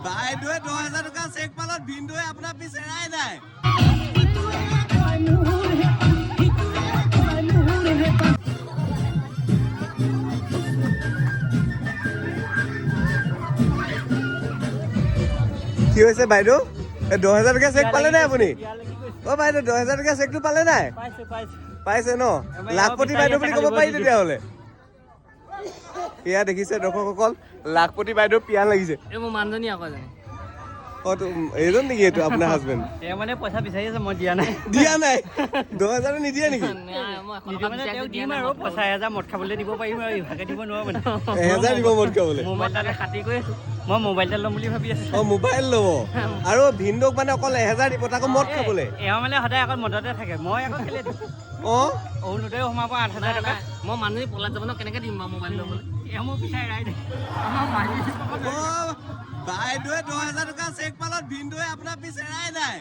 বাইদেৱে 10,000 টকা চেক পালত ভিনদেৱে আপোনাৰ পিছ এৰাই নাই। কি হৈছে বাইদেউ? 10,000 টকা চেক পালে নাই আপুনি? অ' বাইদেউ 10,000 টকা চেকটো পালে নাই? পাইছে ন? লাখপতি বাইদেউ বুলি ক'ব পাৰি তেতিয়াহ'লে। এয়া দেখিছে দৰ্শকসকল, লাখপতি বাইদেউ পিয়ান লাগিছে। এই মোৰ মানুহজনী আকৌ জানে। অ' তো এইজন নেকি এইটো আপোনাৰ হাজবেণ্ড? তেওঁ মানে পইচা বিচাৰি আছে, মই দিয়া নাই। দিয়া নাই? 10,000 নিদিয়ে নেকি? নিদিয়ে মানে তেওঁক দিম আৰু 5,000 মদ খাবলৈ দিব পাৰিম আৰু ইভাগে দিব নোৱাৰো মানে। 1,000 দিব মদ খাবলৈ? মোবাইল তাতে খাতি কৰি আছো, মই মোবাইল এটা ল'ম বুলি ভাবি আছো। অ' মোবাইল ল'ব আৰু ভিনদৌক মানে অকল 1,000 দিব, তাকো মদ খাবলৈ? এওঁ মানে সদায় অকল মদতে থাকে, মই আকৌ কেলে দিম? অ' অৰুণোদয় সোমাব 8,000 টকা। মই মানুহজনী পলাত যাব ন, কেনেকে দিম বাৰু মোবাইল ল'বলৈ? এওঁ মোৰ পিছাই এৰাই দে। বাইদেৱে 10,000 টকা চেক পালত ভিনদেৱে আপোনাৰ পিছ এৰাই নাই।